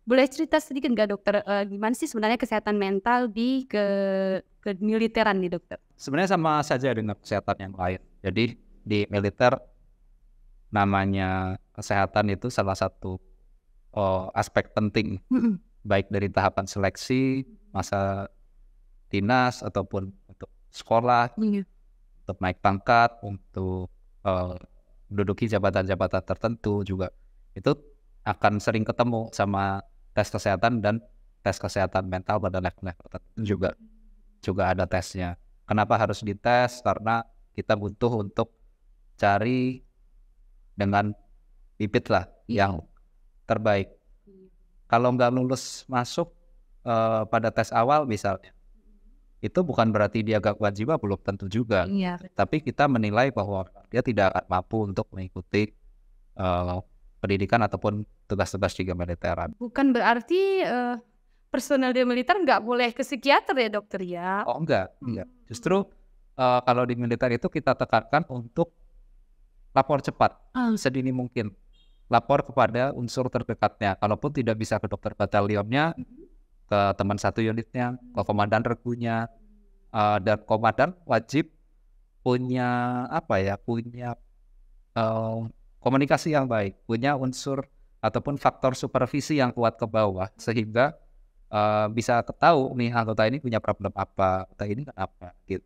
Boleh cerita sedikit nggak dokter, gimana sih sebenarnya kesehatan mental di militeran nih dokter? Sebenarnya sama saja dengan kesehatan yang lain. Jadi di militer namanya kesehatan itu salah satu aspek penting, baik dari tahapan seleksi, masa dinas, ataupun untuk sekolah, Iya. untuk naik pangkat, untuk menduduki jabatan-jabatan tertentu juga. Itu akan sering ketemu sama tes kesehatan dan tes kesehatan mental pada level-level tertentu juga ada tesnya. Kenapa harus dites? Karena kita butuh untuk cari dengan bibit lah yang terbaik. Kalau nggak lulus masuk pada tes awal misalnya, itu bukan berarti dia gangguan jiwa, belum tentu juga. Iya. Tapi kita menilai bahwa dia tidak akan mampu untuk mengikuti pendidikan ataupun tugas-tugas di militeran. Bukan berarti personel di militer nggak boleh ke psikiater ya dokter ya? Oh enggak. Justru kalau di militer itu kita tekankan untuk lapor cepat, sedini mungkin. Lapor kepada unsur terdekatnya. Kalaupun tidak bisa ke dokter batalionnya, ke teman satu unitnya, ke komandan regunya, dan komandan wajib punya punya komunikasi yang baik, punya unsur ataupun faktor supervisi yang kuat ke bawah, sehingga bisa ketahui nih anggota ini punya problem apa, anggota ini kenapa gitu.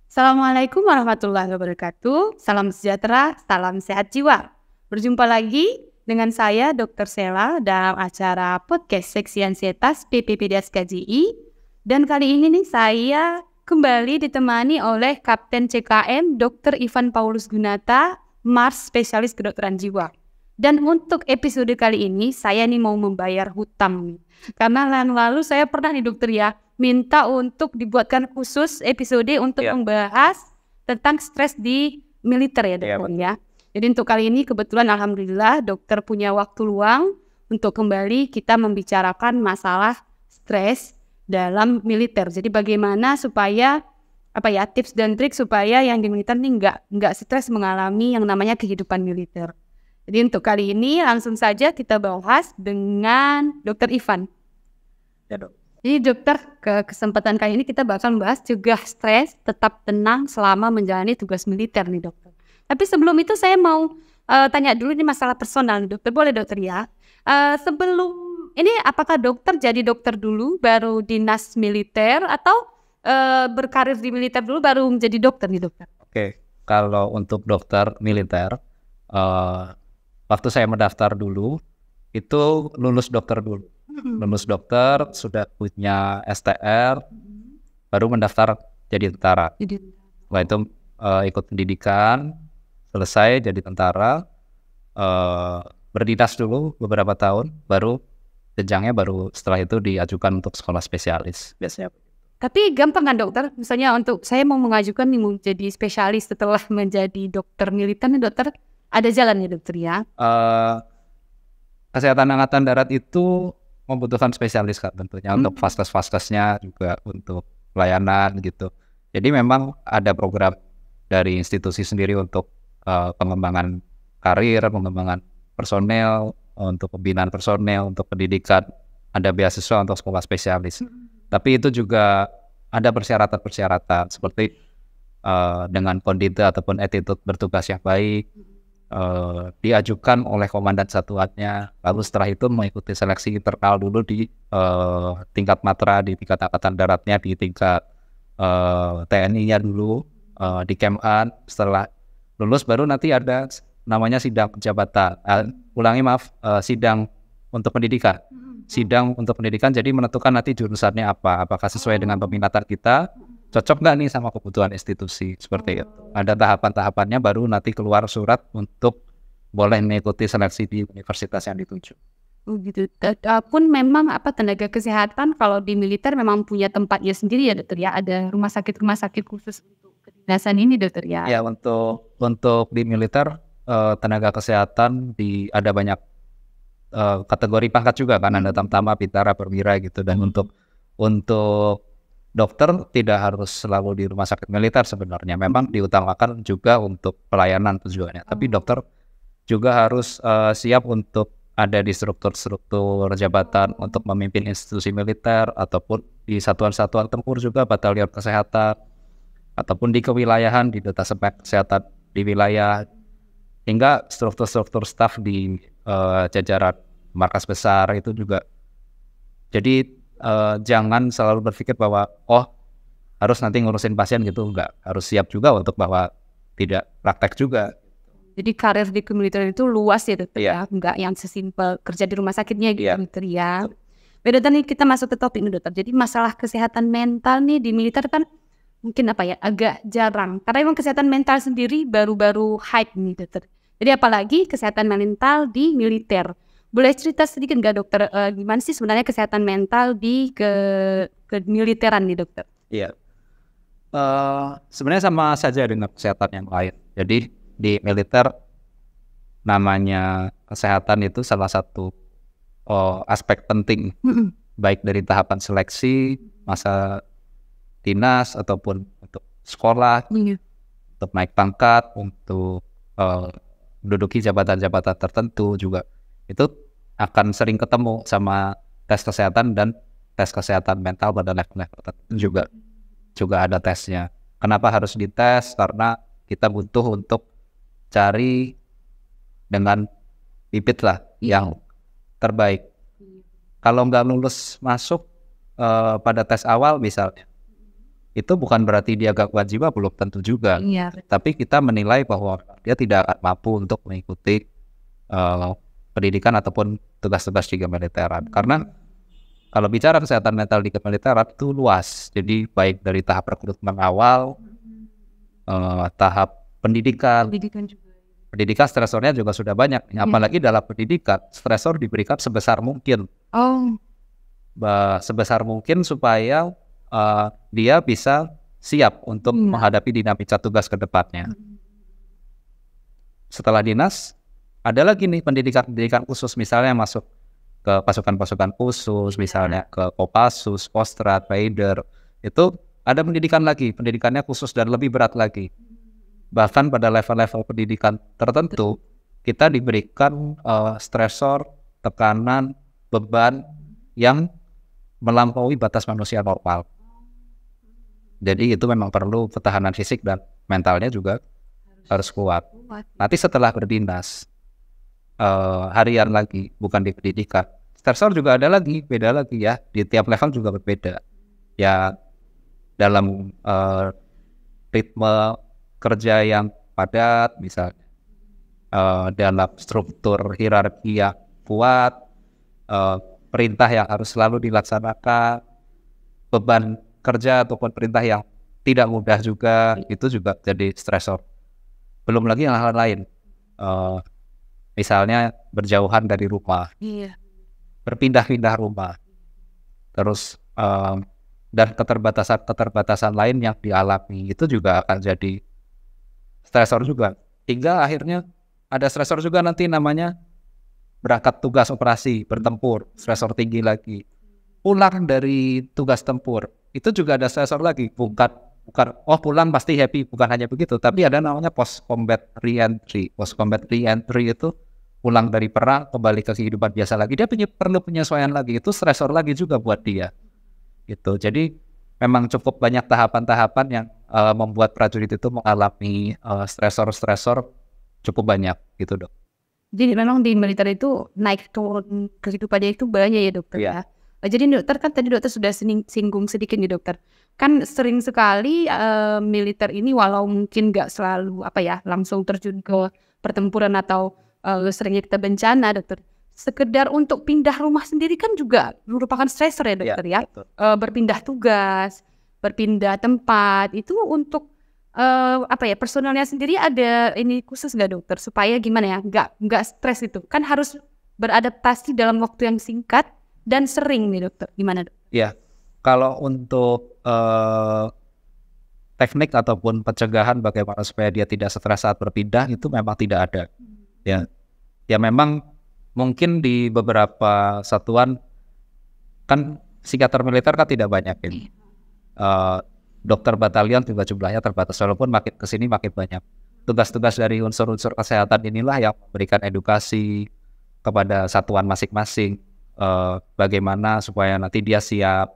Assalamualaikum warahmatullahi wabarakatuh. Salam sejahtera, salam sehat jiwa. Berjumpa lagi dengan saya Dr. Sela dalam acara podcast Seksi Ansietas PPPDS KJI. Dan kali ini nih saya kembali ditemani oleh Kapten CKM Dr. Ivan Paulus Gunata, Mars Spesialis Kedokteran Jiwa. Dan untuk episode kali ini saya nih mau membayar hutang nih. Karena lalu saya pernah nih dokter ya minta untuk dibuatkan khusus episode untuk membahas tentang stres di militer ya dokter ya. Jadi untuk kali ini kebetulan alhamdulillah dokter punya waktu luang untuk kembali kita membicarakan masalah stres dalam militer. Jadi bagaimana supaya tips dan trik supaya yang di militer ini nggak stres mengalami yang namanya kehidupan militer. Jadi untuk kali ini langsung saja kita bahas dengan Dokter Ivan. Ya dok. Jadi dokter, kesempatan kali ini kita bakal membahas cegah stres, tetap tenang selama menjalani tugas militer nih dokter. Tapi sebelum itu saya mau tanya dulu nih masalah personal nih dokter. Boleh dokter ya? Sebelum ini apakah dokter jadi dokter dulu baru dinas militer atau berkarir di militer dulu baru menjadi dokter nih dokter? Oke, kalau untuk dokter militer, waktu saya mendaftar dulu itu lulus dokter dulu. Lulus dokter, sudah punya STR, baru mendaftar jadi tentara. Setelah itu ikut pendidikan, selesai jadi tentara, berdinas dulu beberapa tahun, baru jenjangnya baru setelah itu diajukan untuk sekolah spesialis biasanya. Tapi gampang kan dokter? Misalnya untuk saya mau mengajukan nih menjadi spesialis setelah menjadi dokter militer nih dokter, ada jalan ya dokter ya? Kesehatan Angkatan Darat itu membutuhkan spesialis kan tentunya untuk vaskes-vaskesnya juga untuk pelayanan gitu. Jadi memang ada program dari institusi sendiri untuk pengembangan karir, pengembangan personel, untuk pembinaan personel, untuk pendidikan, ada beasiswa untuk sekolah spesialis. Tapi itu juga ada persyaratan-persyaratan seperti dengan kondite ataupun attitude bertugas yang baik, diajukan oleh komandan satuannya, lalu setelah itu mengikuti seleksi internal dulu di tingkat matra, di tingkat Angkatan Daratnya, di tingkat TNI-nya dulu, di Kemhan. Setelah lulus baru nanti ada namanya sidang jabatan, sidang untuk pendidikan. Sidang untuk pendidikan, jadi menentukan nanti jurusannya apa, apakah sesuai dengan peminatan kita, cocok nggak nih sama kebutuhan institusi, seperti itu. Ada tahapan-tahapannya, baru nanti keluar surat untuk boleh mengikuti seleksi di universitas yang dituju. Gitu. Pun memang tenaga kesehatan kalau di militer memang punya tempatnya sendiri ya dokter ya, ada rumah sakit khusus untuk kedinasan ini dokter ya. Ya, untuk di militer tenaga kesehatan ada banyak kategori pangkat juga kan, ada tamtama, bintara, perwira gitu. Dan untuk dokter tidak harus selalu di rumah sakit militer sebenarnya. Memang diutamakan juga untuk pelayanan tujuannya. Tapi dokter juga harus siap untuk ada di struktur-struktur jabatan untuk memimpin institusi militer, ataupun di satuan-satuan tempur juga, batalion kesehatan, ataupun di kewilayahan, di detasemen kesehatan di wilayah, hingga struktur-struktur staf di jajaran markas besar itu juga. Jadi jangan selalu berpikir bahwa harus nanti ngurusin pasien gitu, enggak. Harus siap juga untuk bahwa tidak praktek juga. Jadi karir di kemiliteran itu luas ya dokter Iya. ya, enggak yang sesimpel kerja di rumah sakitnya gitu Iya. dokter ya. Beda nih kita masuk ke topik nih dokter. Jadi masalah kesehatan mental nih di militer kan mungkin agak jarang. Karena emang kesehatan mental sendiri baru-baru hype nih dokter. Jadi apalagi kesehatan mental di militer. Boleh cerita sedikit nggak dokter, gimana sih sebenarnya kesehatan mental di militeran nih dokter? Iya. Sebenarnya sama saja dengan kesehatan yang lain. Jadi di militer namanya kesehatan itu salah satu aspek penting, baik dari tahapan seleksi, masa dinas, ataupun untuk sekolah, untuk naik pangkat, untuk menduduki jabatan-jabatan tertentu juga. Itu akan sering ketemu sama tes kesehatan dan tes kesehatan mental pada level-level tertentu juga ada tesnya. Kenapa harus dites? Karena kita butuh untuk cari dengan bibit lah yang terbaik. Kalau nggak lulus masuk pada tes awal misalnya, itu bukan berarti dia gangguan jiwa, belum tentu juga. Iya. Tapi kita menilai bahwa dia tidak akan mampu untuk mengikuti pendidikan ataupun tugas-tugas di kemiliteran. Karena kalau bicara kesehatan mental di kemiliteran itu luas. Jadi baik dari tahap rekrutmen awal, tahap pendidikan juga. Pendidikan stresornya juga sudah banyak. Apalagi dalam pendidikan, stresor diberikan sebesar mungkin. Sebesar mungkin supaya dia bisa siap untuk menghadapi dinamika tugas ke depannya. Setelah dinas, ada lagi nih pendidikan khusus, misalnya masuk ke pasukan-pasukan khusus, misalnya ke Kopassus, Kostrat, Raider. Itu ada pendidikannya khusus dan lebih berat lagi. Bahkan pada level-level pendidikan tertentu, kita diberikan stresor, tekanan, beban yang melampaui batas manusia normal. Jadi itu memang perlu ketahanan fisik dan mentalnya juga harus kuat. Nanti setelah berdinas, harian lagi, bukan di pendidikan, stresor juga ada lagi, beda lagi ya. Di tiap level juga berbeda. Ya dalam ritme kerja yang padat misalnya, dalam struktur hierarki yang kuat, perintah yang harus selalu dilaksanakan, beban kerja ataupun perintah yang tidak mudah juga, itu juga jadi stresor. Belum lagi hal-hal lain, misalnya berjauhan dari rumah, berpindah-pindah rumah, terus dan keterbatasan lain yang dialami, itu juga akan jadi stresor juga. Hingga akhirnya ada stresor juga nanti namanya berangkat tugas operasi, bertempur, stresor tinggi lagi. Pulang dari tugas tempur, itu juga ada stresor lagi. Bukan pulang pasti happy, bukan hanya begitu. Tapi ada namanya post combat re-entry. Post combat re-entry itu pulang dari perang, kembali ke kehidupan biasa lagi. Dia perlu penyesuaian lagi. Itu stresor lagi juga buat dia. Gitu. Jadi memang cukup banyak tahapan-tahapan yang membuat prajurit itu mengalami stresor-stresor cukup banyak gitu dok. Jadi memang di militer itu naik turun kehidupannya itu banyak ya dokter ya. Jadi dokter kan tadi dokter sudah singgung sedikit nih dokter. Kan sering sekali militer ini walau mungkin nggak selalu langsung terjun ke pertempuran atau seringnya kita bencana dokter. Sekedar untuk pindah rumah sendiri kan juga merupakan stresor ya dokter ya. Berpindah tugas, berpindah tempat itu untuk personalnya sendiri ada ini khusus nggak dokter supaya gimana ya nggak stres itu kan harus beradaptasi dalam waktu yang singkat dan sering nih dokter, gimana dok? Ya, kalau untuk teknik ataupun pencegahan bagaimana supaya dia tidak stres saat berpindah itu memang tidak ada. Ya memang mungkin di beberapa satuan kan psikiater militer kan tidak banyak ini. Dokter batalion juga jumlahnya terbatas, walaupun makin kesini makin banyak. tugas-tugas dari unsur-unsur kesehatan inilah yang memberikan edukasi kepada satuan masing-masing, bagaimana supaya nanti dia siap.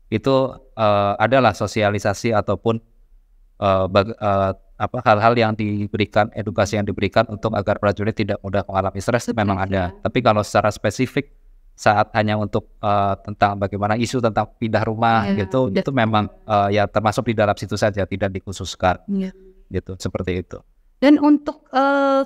Itu adalah sosialisasi ataupun hal-hal yang diberikan, edukasi yang diberikan untuk agar prajurit tidak mudah mengalami stres itu memang ada. Tapi kalau secara spesifik saat hanya untuk tentang bagaimana isu tentang pindah rumah gitu, itu memang ya termasuk di dalam situ saja, tidak dikhususkan. Gitu, seperti itu. Dan untuk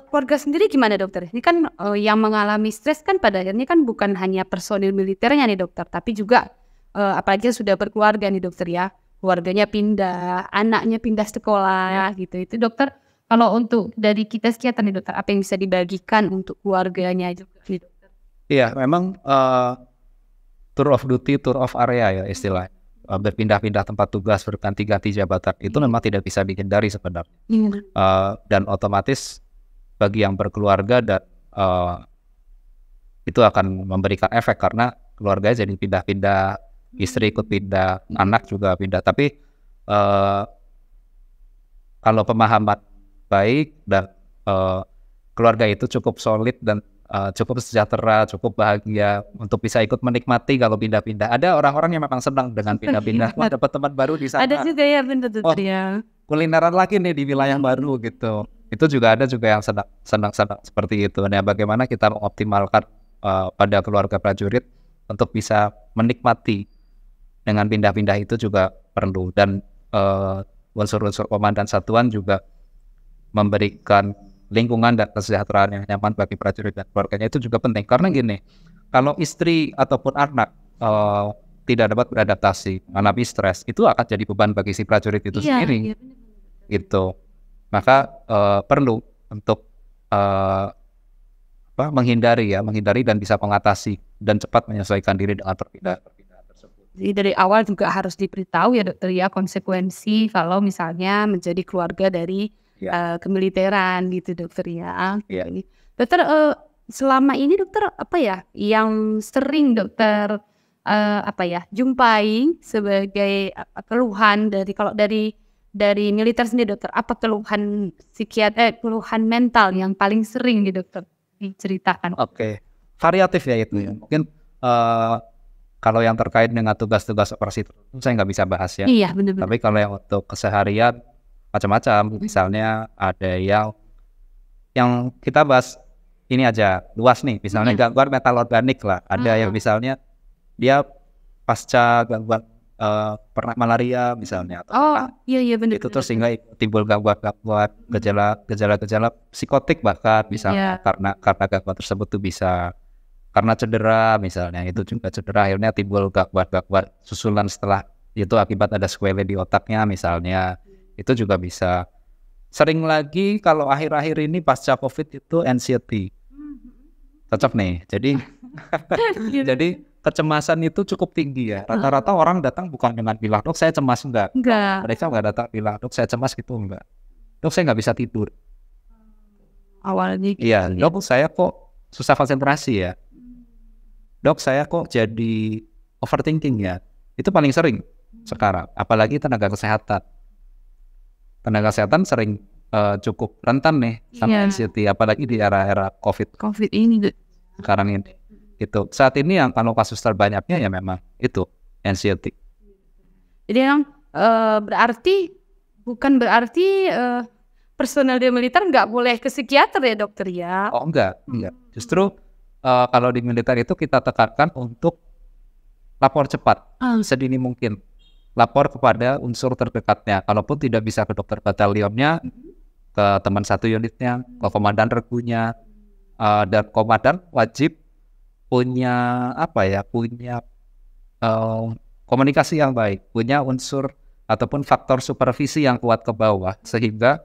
keluarga sendiri gimana dokter? Ini kan yang mengalami stres kan pada akhirnya kan bukan hanya personil militernya nih dokter, tapi juga apalagi sudah berkeluarga nih dokter ya. Keluarganya pindah, anaknya pindah sekolah gitu. Itu dokter, kalau untuk dari kita psikiater nih dokter, apa yang bisa dibagikan untuk keluarganya juga nih dokter? Iya, memang tour of duty, tour of area ya istilahnya. Berpindah-pindah tempat tugas, berganti-ganti jabatan, itu memang tidak bisa dihindari sebenarnya. Dan otomatis bagi yang berkeluarga dan itu akan memberikan efek karena keluarganya jadi pindah-pindah, istri ikut pindah, anak juga pindah. Tapi kalau pemahaman baik dan keluarga itu cukup solid dan cukup sejahtera, cukup bahagia untuk bisa ikut menikmati kalau pindah-pindah. Ada orang-orang yang memang senang dengan pindah-pindah. Wah, dapat teman baru di sana. Ada juga ya benar ya. Kulineran lagi nih di wilayah baru gitu. Itu juga ada juga yang senang seperti itu. Nah, bagaimana kita mengoptimalkan pada keluarga prajurit untuk bisa menikmati dengan pindah-pindah itu juga perlu. Dan unsur-unsur komandan satuan juga memberikan lingkungan dan kesejahteraan yang nyaman bagi prajurit dan keluarganya itu juga penting. Karena gini, kalau istri ataupun anak tidak dapat beradaptasi, mengalami stres, itu akan jadi beban bagi si prajurit itu sendiri. Gitu. Maka perlu untuk menghindari dan bisa mengatasi dan cepat menyesuaikan diri dengan perpindahan tersebut. Jadi dari awal juga harus diberitahu ya dokter ya konsekuensi kalau misalnya menjadi keluarga dari kemiliteran gitu dokter ya. Dokter selama ini dokter apa ya yang sering dokter jumpai sebagai keluhan dari kalau dari militer sendiri dokter, apa keluhan keluhan mental yang paling sering nih dokter diceritakan? Oke. Variatif ya itu ya. Mungkin kalau yang terkait dengan tugas-tugas operasi tertentu saya nggak bisa bahas ya. Iya benar-benar. Tapi kalau yang untuk keseharian macam-macam, misalnya ada yang kita bahas ini aja luas nih, misalnya gangguan metal organik lah. Ada yang misalnya dia pasca gangguan pernah malaria misalnya. Iya benar. Itu terus sehingga timbul gangguan gejala psikotik bahkan misalnya karena gangguan tersebut tuh bisa karena cedera misalnya, itu juga cedera akhirnya timbul gangguan susulan setelah itu akibat ada sequelae di otaknya misalnya, itu juga bisa. Sering lagi kalau akhir-akhir ini pasca COVID itu anxiety, cocok nih. Jadi kecemasan itu cukup tinggi ya. Rata-rata orang datang bukan dengan bilang dok saya cemas, enggak. Mereka nggak datang bilang dok saya cemas gitu, enggak. Dok saya nggak bisa tidur. Awalnya. Iya, dok saya kok susah konsentrasi ya. Dok saya kok jadi overthinking ya. Itu paling sering sekarang. Apalagi tenaga kesehatan. Tenaga kesehatan sering cukup rentan nih sama anxiety. Apalagi di era-era COVID ini sekarang ini. Itu saat ini yang kalau kasus terbanyaknya ya memang itu anxiety. Jadi yang bukan berarti personel di militer nggak boleh ke psikiater ya dokter ya? Oh enggak. Justru kalau di militer itu kita tekankan untuk lapor cepat sedini mungkin, lapor kepada unsur terdekatnya. Kalaupun tidak bisa ke dokter batalionnya, ke teman satu unitnya, ke komandan regunya, dan komandan wajib punya komunikasi yang baik, punya unsur ataupun faktor supervisi yang kuat ke bawah sehingga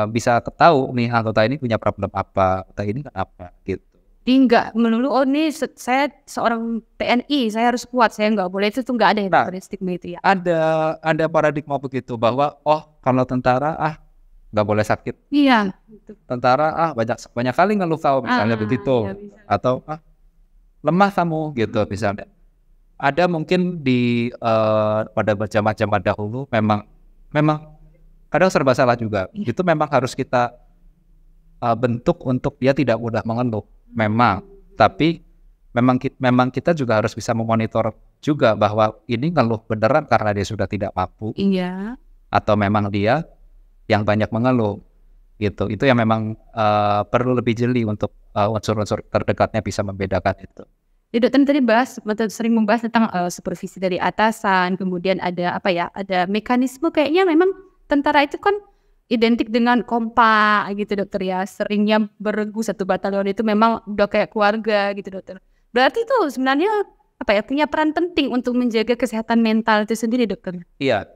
bisa ketahui nih anggota ini punya problem apa, anggota ini kenapa gitu. Jadi nggak melulu ini saya seorang TNI saya harus kuat, saya nggak boleh, itu tuh nggak ada ya stigma itu ya. Ada paradigma begitu bahwa kalau tentara nggak boleh sakit. Iya. Tentara banyak kali ngeluh kau misalnya begitu, atau lemah kamu gitu misalnya. Ada mungkin di pada zaman dahulu memang kadang serba salah juga. Itu memang harus kita bentuk untuk dia tidak mudah mengeluh. Memang, tapi memang kita juga harus bisa memonitor juga bahwa ini ngeluh beneran karena dia sudah tidak mampu, Iya. atau memang dia yang banyak mengeluh gitu. Itu yang memang perlu lebih jeli untuk unsur-unsur terdekatnya bisa membedakan itu. Jadi dokter tadi sering membahas tentang supervisi dari atasan, kemudian ada ada mekanisme kayaknya memang tentara itu kan identik dengan kompak gitu dokter ya, seringnya beregu satu batalion itu memang udah kayak keluarga gitu dokter. Berarti itu sebenarnya punya peran penting untuk menjaga kesehatan mental itu sendiri dokter. Iya,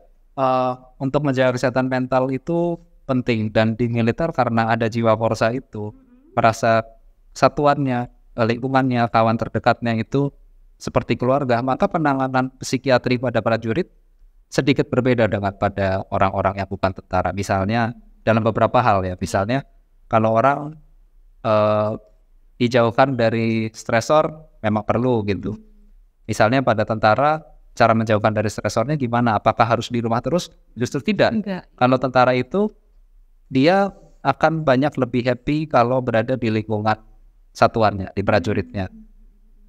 untuk menjaga kesehatan mental itu penting, dan di militer karena ada jiwa korsa itu, merasa satuannya, lingkungannya, kawan terdekatnya itu seperti keluarga, maka penanganan psikiatri pada prajurit sedikit berbeda dengan pada orang-orang yang bukan tentara. Misalnya dalam beberapa hal ya, misalnya kalau orang dijauhkan dari stresor memang perlu gitu. Misalnya pada tentara, cara menjauhkan dari stresornya gimana? Apakah harus di rumah terus? Justru tidak. Enggak. Kalau tentara itu, dia akan banyak lebih happy kalau berada di lingkungan satuannya, di prajuritnya.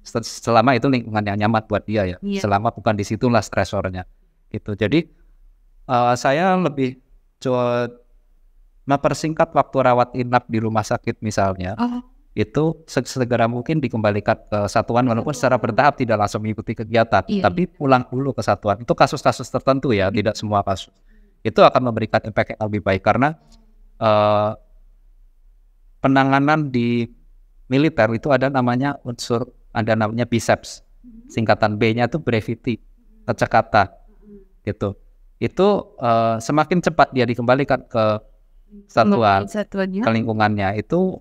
Selama itu lingkungan yang nyaman buat dia ya. Iya. Selama bukan disitulah stresornya. Gitu. Jadi saya lebih mempersingkat waktu rawat inap di rumah sakit misalnya. Itu segera mungkin dikembalikan ke satuan, walaupun secara bertahap tidak langsung mengikuti kegiatan, tapi pulang dulu ke satuan. Itu kasus-kasus tertentu ya, tidak semua kasus. Itu akan memberikan impact yang lebih baik karena penanganan di militer itu ada namanya biceps, singkatan B-nya itu brevity, kecekatan, gitu. Itu semakin cepat dia dikembalikan ke satuan, ke lingkungannya, itu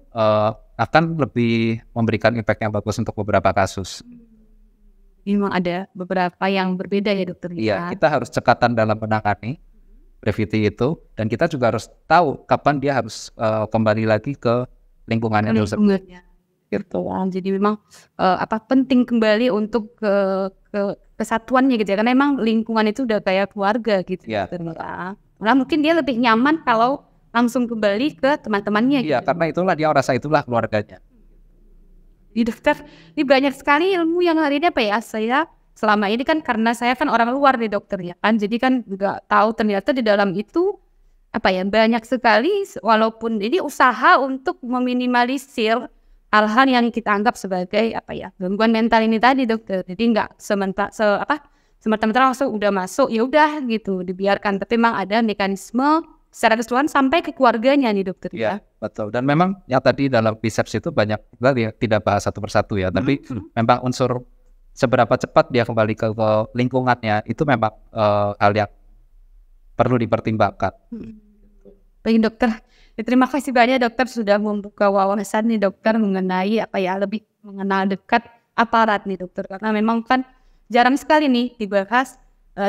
akan lebih memberikan impact yang bagus untuk beberapa kasus. Memang ada beberapa yang berbeda ya dokter. Iya, kita harus cekatan dalam menangani brevity itu, dan kita juga harus tahu kapan dia harus kembali lagi ke lingkungannya tersebut. Gitu. Jadi memang penting kembali untuk ke kesatuannya gitu ya, karena memang lingkungan itu udah kayak keluarga gitu. Iya. Nah, mungkin dia lebih nyaman kalau langsung kembali ke teman-temannya. Iya, karena itulah dia merasa itulah keluarganya. Di dokter, ini banyak sekali ilmu yang hari ini saya selama ini kan karena saya kan orang luar nih dokter ya kan, jadi kan nggak tahu ternyata di dalam itu banyak sekali, walaupun ini usaha untuk meminimalisir hal-hal yang kita anggap sebagai gangguan mental ini tadi dokter. Jadi nggak semerta-merta langsung udah masuk ya udah gitu dibiarkan, tapi memang ada mekanisme secara keseluruhan sampai ke keluarganya nih dokter. Ya, betul. Dan memang yang tadi dalam biceps itu banyak, kita tidak bahas satu persatu ya, tapi memang unsur seberapa cepat dia kembali ke lingkungannya itu memang hal yang perlu dipertimbangkan. Baik dokter, terima kasih banyak dokter sudah membuka wawasan nih dokter mengenai lebih mengenal dekat aparat nih dokter, karena memang kan jarang sekali nih dibahas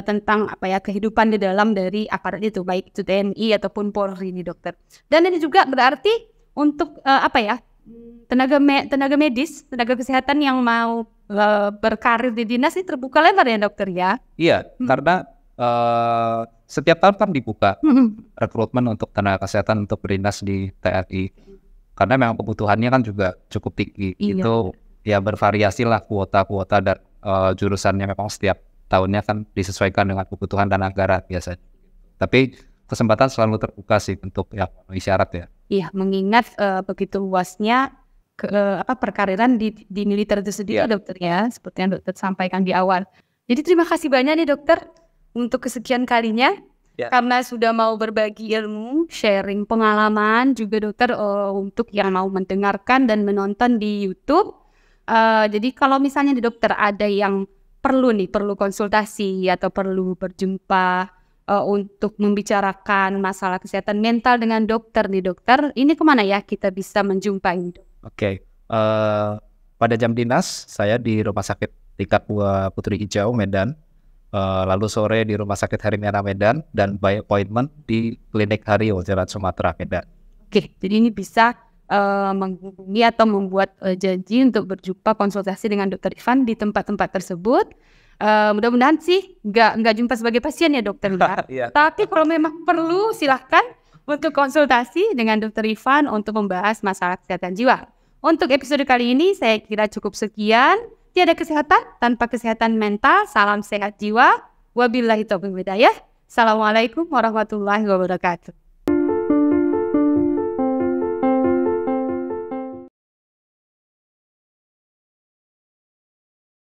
tentang kehidupan di dalam dari aparat itu, baik itu TNI ataupun Polri nih dokter. Dan ini juga berarti untuk tenaga medis, tenaga kesehatan yang mau berkarir di dinas ini terbuka lebar ya dokter ya. Iya, karena setiap tahun kan dibuka rekrutmen untuk tenaga kesehatan untuk berdinas di TNI, karena memang kebutuhannya kan juga cukup tinggi. Iya. Itu ya bervariasi lah kuota dan jurusannya memang setiap tahunnya kan disesuaikan dengan kebutuhan dan anggaran biasanya. Tapi kesempatan selalu terbuka sih untuk yang memenuhi syarat ya. Iya, mengingat begitu luasnya perkariran di militer itu sendiri dokter ya, seperti yang dokter sampaikan di awal. Jadi terima kasih banyak nih dokter untuk kesekian kalinya, karena sudah mau berbagi ilmu, sharing pengalaman juga dokter untuk yang mau mendengarkan dan menonton di YouTube. Jadi kalau misalnya di dokter ada yang perlu konsultasi atau perlu berjumpa untuk membicarakan masalah kesehatan mental dengan dokter nih dokter, ini kemana ya kita bisa menjumpai? Oke. Pada jam dinas saya di Rumah Sakit Tingkat 2 Putri Hijau Medan, lalu sore di Rumah Sakit Harimana Medan, dan by appointment di Klinik Hario Jalan Sumatera Medan. Oke, jadi ini bisa menghubungi atau membuat janji untuk berjumpa konsultasi dengan Dr. Ivan di tempat-tempat tersebut. Mudah-mudahan sih nggak jumpa sebagai pasien ya dokter ya. Iya. Tapi kalau memang perlu silahkan untuk konsultasi dengan dokter Ivan untuk membahas masalah kesehatan jiwa. Untuk episode kali ini saya kira cukup sekian. Tiada kesehatan tanpa kesehatan mental. Salam sehat jiwa. Wabillahi taufiq wal hidayah. Assalamualaikum warahmatullahi wabarakatuh.